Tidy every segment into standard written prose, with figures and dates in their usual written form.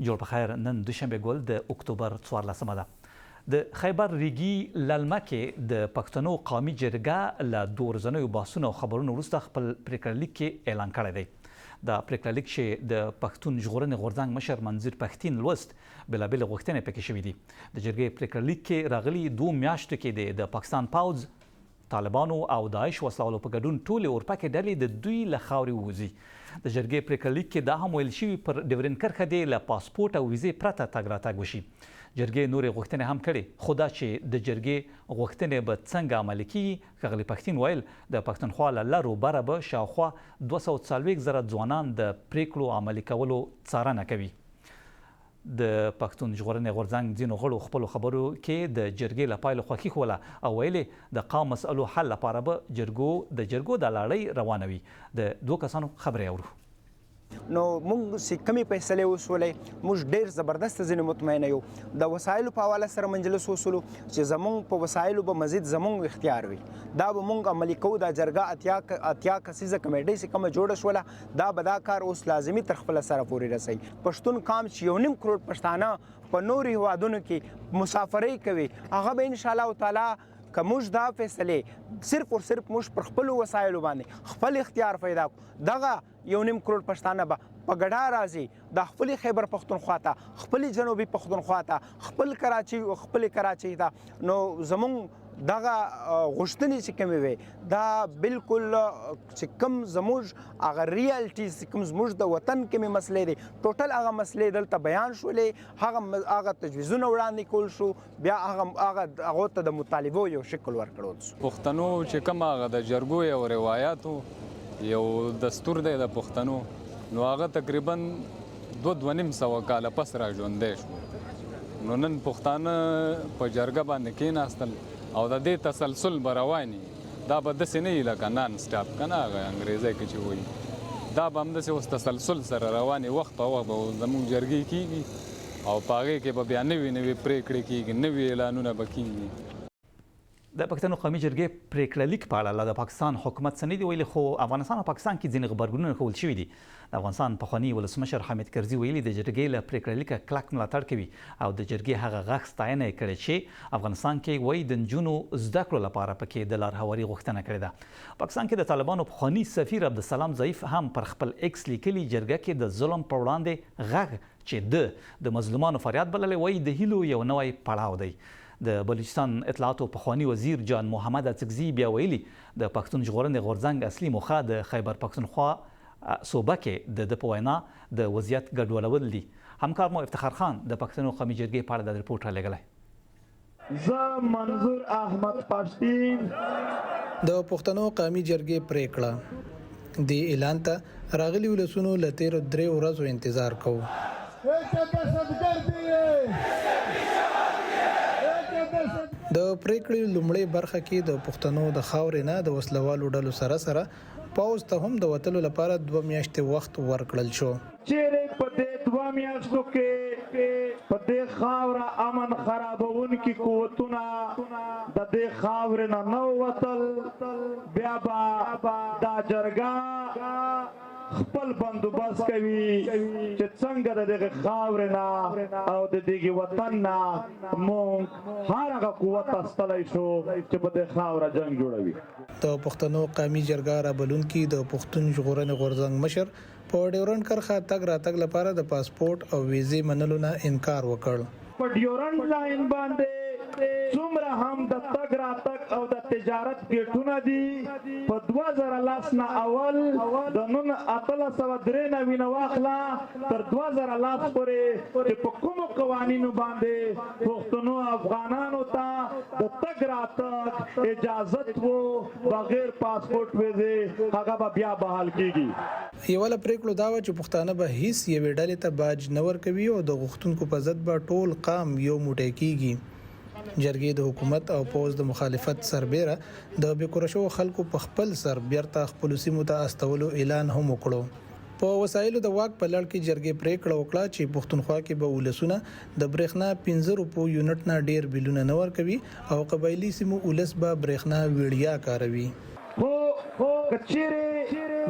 جوړ په خیر نن دوشنبه ګل د اکتوبر 14 ده. د خیبر ریګي للمه کې د پښتنو قومي جرګه له دوه ورځنیو بحثونو او خبرونو وروسته خپل پریکړه لیک کې اعلان کړی دی. د پریکړه لیک چې د پښتون ژغورنې غورځنګ مشر منظور پښتين لوست بېلابېلې غوښتنې پکې شوي دي. د جرګې پریکړه لیک کې راغلي 2 میاشتو کې د پاکستان پوځ، طالبانو او داعش وسلوالو په ګډون ټولې اورپکې ډلې د دوی له خاورې ووځي. د جرګې پریکړه لیک کې دا هم ویل شوي پر ډیورند کرښه دې له پاسپورټ او ویزې پرته تګ راتګ وشي. جرګې نورې غوښتنې هم کړې، خو دا چې د جرګې غوښتنې به څنګه عملي کیږي، ښاغلي پښتين ویل د پښتونخوا له لرو بره به شاوخوا 240,000 ځوانان د پریکړو عملي کولو څارنه کوي. د پښتون ژغورنې غورځنګ ځینو غړو خپلو خبرو کې د جرګې له پایلو خوښي ښووله او ویلې د قوم مسألو حل لپاره به د جرګو د لړۍ روانه وي. د 2 کسانو خبرې اورو. نو موږ چې کمی فیصلې وسولې موږ ډېر زبردست ځینې مطمئنه یو. د وسایلو په حواله سره مجلس وسولو چې زموږ په وسایلو به مزید زموږ اختیار وي. دا به موږ عملي کوو. دا جرګه اتیا کسیزه کمیټۍ چې کومه جوړه شوله دا به دا کار اوس لازمي تر خپله سره پورې رسوي. پښتون قام چې 1.5 کروڑ پښتانه په نورو هیوادونو کې مسافرۍ کوي هغه به انشاءالله تعالی که موږ دا فیصلې صرف او صرف موږ پر خپلو وسایلو باندې خپل اختیار پیدا کړو، دغه 1.5 کروڑ پښتانه به په ګډا راځي د خپلې خیبر پښتونخوا ته، خپلې جنوبي پښتونخوا ته، خپل کراچۍ ته. نو زموږ دغه غوښتنې چې کومې وي دا بالکل چې کوم زموږ هغه ریالټیز کوم زموږ د وطن کومې مسلې دي ټوټل هغه مسلې دلته بیان شولې، هغه تجویزونه وړاندې کول شو، بیا هغه ته د مطالبو یو شکل ورکړل شو. پښتنو چې کوم هغه د جرګو یو روایاتو یو دستور دی د پښتنو، نو هغه تقریبا 2.5 کاله پس را ژوندی شو. نو نن پښتانه په جرګه باندې کېناستل او د دې تسلسل به رواني. دا به داسې نه وي لکه نان سټاپ که نه هغه انګریزی کې چې وایي، دا به همداسې اوس تسلسل سره رواني. وخت په وخت به زموږ جرګې کېږي او په هغې کې به بیا نوې پرېکړې کېږي، نوې اعلانونه به کېږي. د پښتنو قومي جرګې پریکړه لیک په اړه د پاکستان حکومت څه نه دي ویلي، خو افغانستان او پاکستان کې ځینې غبرګونونه ښودل شوي دي. د افغانستان پخواني ولسمشر حامد کرزي ویلي د جرګې له پریکړه لیکه کلک ملاتړ کوي او د جرګې هغه غږ ستاینه یې کړې چې افغانستان کې وایي د نجونو زده کړو لپاره پکې د لارهواري غوښتنه کړې ده. پاکستان کې د طالبانو پخواني سفیر عبدالسلام ضعیف هم پر خپل ایکس لیکلي جرګه کې د ظلم پر وړاندې غږ چې د مظلومانو فریاد بللی وایي د هیلو یو نوی پړاو دی. د بلوچستان اطلاعاتو پخواني وزیر جان محمد اڅکزي بیا ویلي د پښتون ژغورنې غورځنګ اصلي موخه د خیبر پښتونخوا صوبه کې د په وینا د وضعیت ګډوډول دي. همکار مو افتخار خان د پښتنو قومي جرګې په اړه د ریپورټ رالیږلی. زه منظور احمد پښتين د پښتنو قومي جرګې پریکړه د اعلان ته راغلي ولسونو له تیرو 3 ورځو انتظار کوو. د پریکړې لومړی برخه کې د پښتنو د خاورې نه د وسلوالو ډلو سره پوځ ته هم د وتلو لپاره 2 میاشتې وخت ورکړل شو. چیرې په دې 2 میاشتو کې په دې خاوره امن خرابونکي قوتونه د دې خاورې نه نه وتل، بیا به دا جرګه خپل بندوبست کوي چې څنګه د دغه خاورې نه او د دغه وطن نه موږ هر هغه قوت استلی شو چې په دې خاوره جنګ جوړوي. د پښتنو قومي جرګه رابلونکي د پښتون ژغورنې غورځنګ مشر په ډیورند کرښه تګ راتګ لپاره د پاسپورت او ویزې منلو نه انکار وکړ. په ډیورند لاین باندې څومره هم د تګ راتګ او د تجارت ګیټونه دي په 2010 نه اول د نن 1893 نه واخلا تر 2010 پورې چې په کومو قوانینو باندې پښتنو افغانانو ته د تګ راتګ اجازت وو بغیر پاسپورت ویزې هغه به بیا بحال کیږي. یو له پریکړو دا و چې پښتانه به هیڅ یوې ډلې ته باج نه ورکوي او د غوښتونکو په ضد به ټول قام یو موټی کیږي. جرګې د حکومت او پوز د مخالفت سربېره د بیکورشو خلکو په خپل سر بیرته خپل سیمو ته استولو اعلان هم وکړو. په وسایلو د واک په لړ کې جرګې پریکړه وکړه چې پښتونخوا کې به ولسونه د برېښنا 15 روپو یونټ نه ډیر بلونه نه ورکوي او قبایلی سیمو ولس به برېښنا ویړیا کاروي. خو کچېره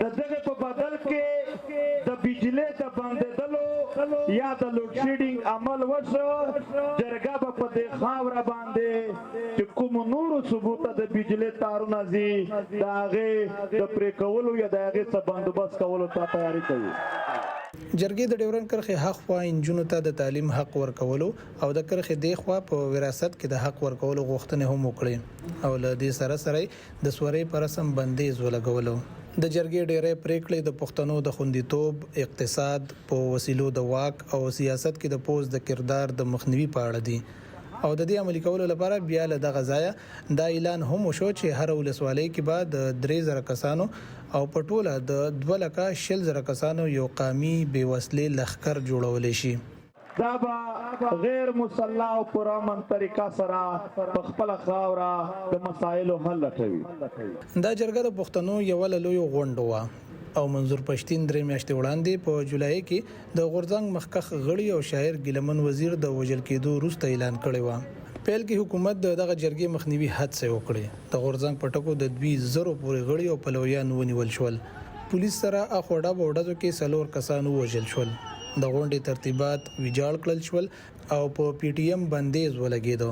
د دغه په بدل کې د بجلی د بندېدلو یا د لوډ شیډینګ عمل وشو جرګه به په دې خاوره باندې چې کوم نورو ثبوته د بجلی تارونه ځي د هغې د پرې کولو یا د هغې څه بندوبست کولو ته تیاري کوي. جرګې د ډیورنډ کرښې حق خوا انجونو ته د تعلیم حق ورکولو او د کرښې دی خوا په وراثت کې د حق ورکولو غوښتنې هم وکړي او له دې سره سره د سوري پر رسم بندیز ولګولو. د جرګې ډېرې پریکړې د پښتنو د خوندیتوب، اقتصاد، په وسیلو د واک او سیاست کې د پوز د کردار د مخنیوي په اړه دي او د دې عملي کولو لپاره بیا له دغه ځایه دا اعلان هم وشو چې هر ولسوالۍ کې به د 3000 کسانو او په ټوله د 2,40,000 کسانو یو قومي بې وسلې لښکر جوړول شي. دا به غیر مسلح او پرامن طریقه سره په خپل خاوره د مسایلو حل لټوي. دا جرګه د پښتنو یو لوی غونډه و او منظور پښتين 3 میاشتې وړاندې په جولای کې د غورځنګ مخکخ غړي او شاعر ګلمن وزیر د وژل کېدو وروسته اعلان کړی و. پیل کې حکومت دغه جرګې مخنیوي هڅه وکړي. د غورځنګ پټکو د 2000 پورې غړي او پلویان ونیول شول. پولیس سره اخوډه بوډه کې سلور کسان وژل شول. د غونډې ترتیبات ویجاړ کړل شول او په پی ټی ایم بندیز ولګیدو.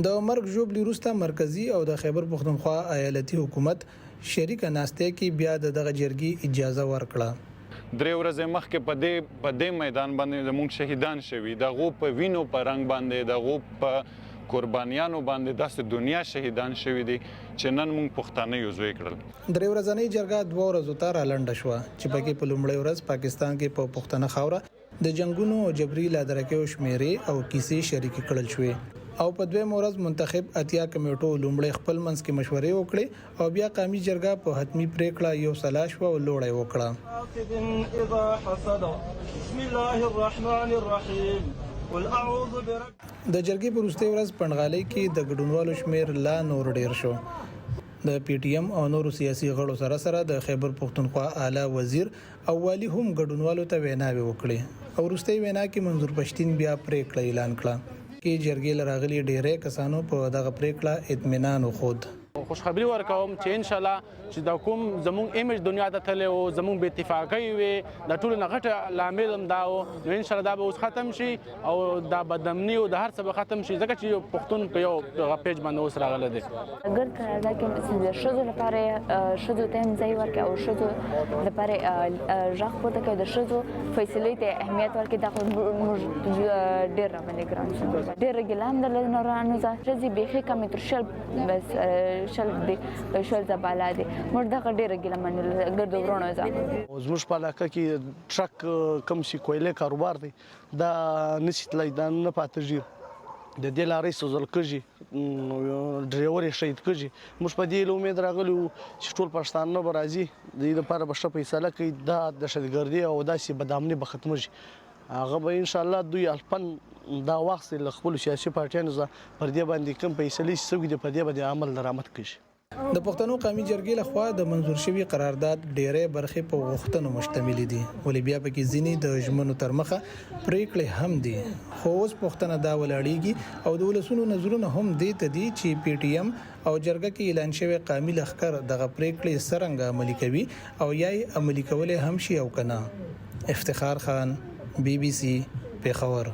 د مرګ جوړ وروسته مرکزی او د خیبر پختونخوا ایالتي حکومت شریک ناسته کې بیا دغه جرګې اجازه ورکړه. 3 ورځې مخکې په دې میدان باندې زموږ شهیدان شوي دغه په وینو په رنګ باندې دغه په قربانیانو باندې داسې دنیا شهیدان شوي دي چې نن موږ پښتانه یو ځای کړل. 3 ورځې جرګه 2 ورځې تر لنډه شو چې پکې په لومړۍ ورځ پاکستان کې په پښتنه خاوره د جنگونو او جبري لادرکې شمیرې او کیسې شریک کړل شوې او په دویم ورځ منتخب اتیا کمیټو لومړی خپل منځ کې مشورې وکړي او بیا قومي جرګه په حتمی پریکړه یو سلاش او لوړی وکړه. بسم الله الرحمن الرحیم قل اعوذ برب. د جرګې په وروستۍ ورځ پنډغالۍ کې د ګډونوالو شمیر لا نور ډیر شو. د پی ټی ایم او نورو سیاسي غړو سره سره د خیبر پختونخوا اعلی وزیر او والی هم ګډونوالو ته ویناوي وکړي او وروستۍ وینا کې منظور پښتين بیا پریکړه اعلان کړه کې جرګې لراغلي ډېرې کسانو په دغه پریکړه اطمینان وخود. خوشخبری ورکوم چې ان شاء الله چې د کوم زموږ ایمیج دنیا ته تللی او زموږ بې اتفاقۍ وي د ټولو نه غټه لامل هم دا و نو ان شاء الله دا به اوس ختم شي او دا بدامني او د هر څه به ختم شي ځکه چې یو پښتون په یو پیج باندې اوس راغلی دی. ګرد قرارداد کې د ښځو لپاره ښځو ته هم ځای ورکړي او ښځو لپاره غږ پورته کوي د ښځو فیصلې ته اهمیت ورکړي. دا خو موږ ډېر راباندې ګران شو ډېر ګیله هم درلوده نو رانوزه ښځې بیخي کمې تر شل بالا دي موږ دغه ډېره ګیله منو ګرد ورونو زموږ په علاقه کې ټرک کم شي کویلې کاروبار دی دا نشي تللی دا نه پاتېږي د دې لارې سوځل کېږي ډریور یې شهید کېږي. موږ په دې امید راغلي وو چې ټول پښتانه به راځي د دې لپاره به ښه فیصله کوي دا دهشتګردي او داسې بدامني به ختمه شي. هغه به ان شاء الله دوی الفن دا وخت له خپل سیاسي پارټیانو پر دې باندې کوم فیصلې سوي دي په دې باندې عمل درآمد کړي. د پښتنو قومي جرګې لخوا د منظور شوی قرارداد ډېرې برخې په غوښتنو مشتمل دي ولې بیا پکې ځینې د ژمنو تر مخه پریکړې هم دي خو اوس پښتنه دا ولاړیږي او د ولسونو نظرونه هم دي ته دي چې پی ټی ایم او جرګه کې اعلان شوی قومي لښکر دغه پریکړې څرنګه عملي کوي او یې عملي کولای هم شي او کنه. افتخار خان بی بی سی پیښور.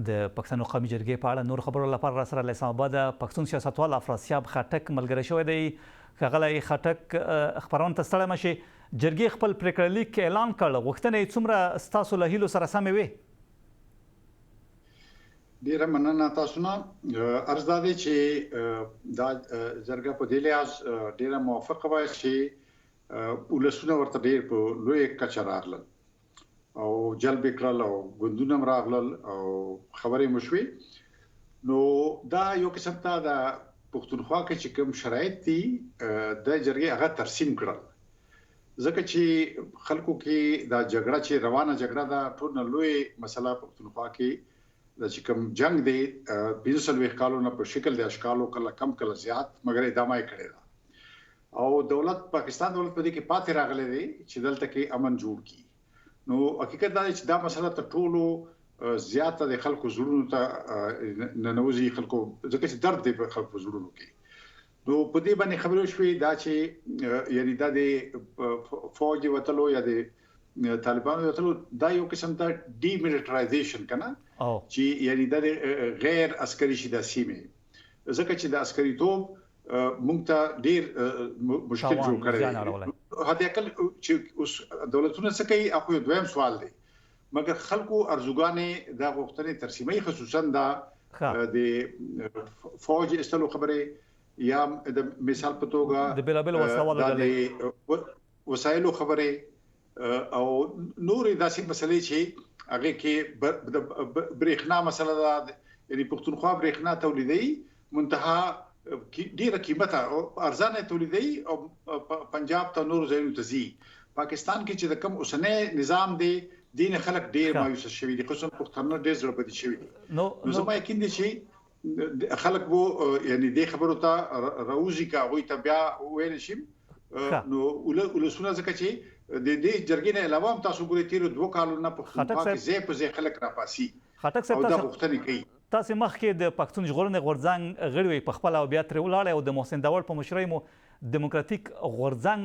د پاکستان قومي جرګې په اړه نور خبرو لپاره سره له اسلام آباد پښتون سیاستوال افراسیاب خټک ملګری شوی دی. ښاغلی خټک خبرونه ته ستړی مشي جرګې خپل پریکړه لیک اعلان کړ غوښتنې څومره ستاسو له هیلو سره سمې وې؟ ډیره مننه تاسو نه عرض دا دی چې دا جرګه په دې لحاظ ډیره موافقه وه چې ولسونه ورته ډیر په لوی کچه راغلل او جلب کړل او ګوندونه راغلل او خبرې مشوي. نو دا یو قسم ته د پښتونخوا کې چې کوم شرایط دي د جرګې هغه ترسیم کړل ځکه چې خلکو کې دا جګړه چې روانه جګړه دا ټول نه لوی مسله پښتونخوا کې د چې کوم جنگ دی 20 کالو نه په شکل د اشکالو کله کم کله زیات مګر ادامه یې کړې ده او دولت پاکستان دولت په دې کې پاتې راغلی دی چې دلته کې امن جوړ کړي. نو حقیقت دا چې دا مسله ته ټولو زیاته د خلکو زړونو ته ننوځي خلکو ځکه چې درد دی په خلکو زړونو کې. نو په دې باندې خبرې شوې دا چې یعنی دا د فوج وتلو یا د طالبانو یو تلو دا یو قسم ته ډي میلیټرایزیشن کنه چې یعنی د غیر عسکري شي د سیمه ځکه چې د عسکري توپ مونږ ته ډیر مشکل جوړ کړی هدا کل چې اوس دولتونه څه کوي اخو دویم سوال دی مګر خلکو ارزوګانې دا غوښتنې ترسیمي خصوصا د فوج استلو خبره یا د مثال په توګه د بلابل وسایلو خبره او نور داسې مسلې چې هغه کې برېښنا مسله ده یعنی پښتونخوا برېښنا تولیدي منتها ډیره قیمته او ارزانه تولیدي او پنجاب ته نور ځایونو ته ځي پاکستان کې چې د کم اوسنۍ نظام دی دین خلک ډیر مایوس شوي دي خصوصا پښتانه ډیر زړه بدي شوي نو زما یقین دي چې خلک وو یعنی د خبرو ته راوځي کا وي ته بیا ویل شي نو ولسونه ځکه چې د دې جرګې نه علاوه هم تاسو ګورئ تیر 2 کالونو نه پښتونخوا کې زی په زی خلک راپاسي او دا غوښتنې کوي تاسو مخکې د پښتون ژغورنې غورځنګ غړي وي په خپل او بیا تر ولاړ او د محسن داوړ په مشرۍ مو دیموکراتیک غورځنګ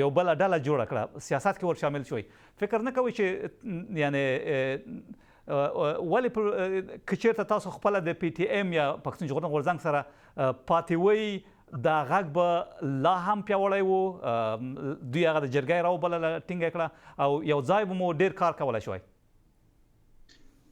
یو بل ډله جوړ کړه سیاست کې ور شامل شوی فکر نه کوي چې یعنی ولې کچېرته تاسو خپل د پی ټی ایم یا پښتون ژغورنې غورځنګ سره پاتې وي دا غږ به لا هم پیاوړی وو دوی هغه د جرګې راوبلله ټینګه کړه او یو ځای به مو ډیر کار کولی شوی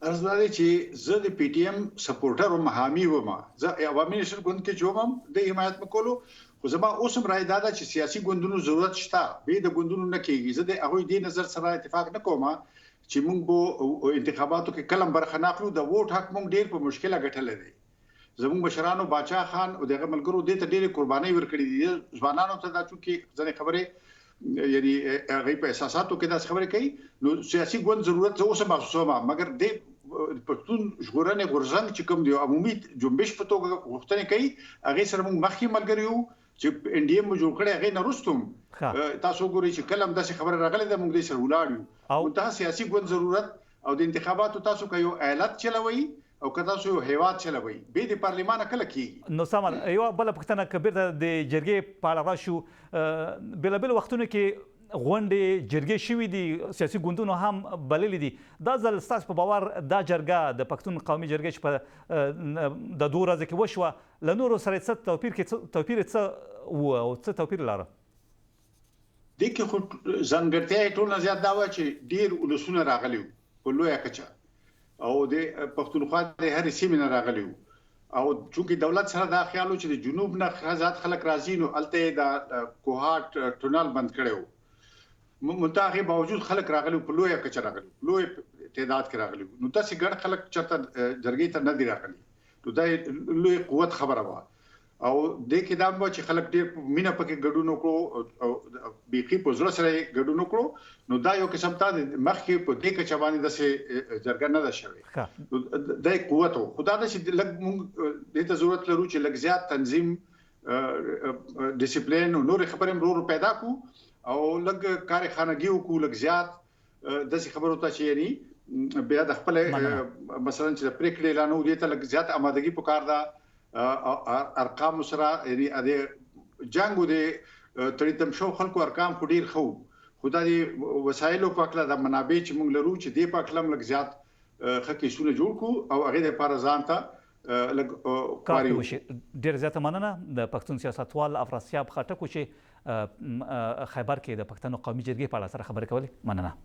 ارز لري چې زه د پی ټی ایم سپورټر او حامی وم زه عوامي نشر ګوند کې جوړم د حمایت وکولو خو زما اوسم راي دا چې سیاسي ګوندونو ضرورت شته به د ګوندونو نه کېږي زه د هغه د نظر سره اتفاق نه کوم چې موږ په انتخاباتو کې کلم برخه ناخلو د ووټ حق موږ ډیر په مشکله ګټل دي زموږ مشرانو باچا خان او دغه ملګرو د ته ډېری قرباني ورکړي دي ځوانانو ته دا چې ځنې خبره یعنی هغه په احساساتو کې دا خبره کوي نو سیاسي ګوند ضرورت زه اوسه محسوسه مګر د پښتون ژغورنې غورځنګ چې کوم دی عمومي جنبش په توګه غوښتنې کوي هغه سره موږ مخکې ملګری یو چې ان ډي ایم جوړ کړی هغه نه رستم تاسو ګورئ چې کلم داسې خبره راغله د موږ د سره ولاړ یو منتها سیاسي ګوند ضرورت او د انتخاباتو تاسو کوي ایالت چلوي او که تاسو یو هیواد چلوي به د پارلمان کله کیږي نو سامان یو بل پښتنه کبیر د جرګې په اړه راشو بلابل وختونو کې غونډې جرګې شوي دي سیاسي ګوندونو هم بللي دي دا ځل ستاسو په باور دا جرګه د پښتون قومي جرګې چې په د 2 ورځې کې وشوه له نورو سره څه توپیر څه و او څه توپیر لاره د کې خو ځانګړتیا ټول نه زیات دا و چې ډیر ولسونه راغلي په لویه کچه او د پښتونخوا د هر سیمې نه راغلي او چونکی دولت سره دا خیال و چې د جنوب نه آزاد خلک راځي نو الته د کوهات ټونل بند کړو منتهي باوجود خلک راغلي په لویه کچه راغلي لوی تعداد کې راغلي نو تاسو ګڼ خلک چرته جرګې ته نه دی راغلي نو دا لوی قوت خبره وه او د کې دا مو چې خلک ډېر مینه پکې ګډون وکړو او بيخي په زړه سره ګډون وکړو نو دا یو قسم ته مخکې په دې کې چواني دسه جرګه نه ده شوی دا قوت او خدای دې چې لګ مونږ دې ته ضرورت لرو چې لګ زیات تنظیم ډیسپلین او نور خبرې مرور پیدا کو او لګ کارخانګي وکړو لګ زیات داسې خبرو ته چې یعنی بیا د خپل مثلا چې پریکړې اعلانو دې ته لګ زیات آمادګي پکار ده ارقام سره یعنی د جنگو د تړیتم شو خلکو ارقام خو ډیر خو خدای وسایلو په کله د منابع چې موږ لرو چې د پاکلم لګ زیات خکې سونه جوړ کو او هغه د لپاره ځان ته لګ کاری وشي ډیر زیات مننه د پښتون سیاستوال افراسیاب خټکو چې خیبر کې د پښتنو قومي جرګې په اړه سره خبرې کولې مننه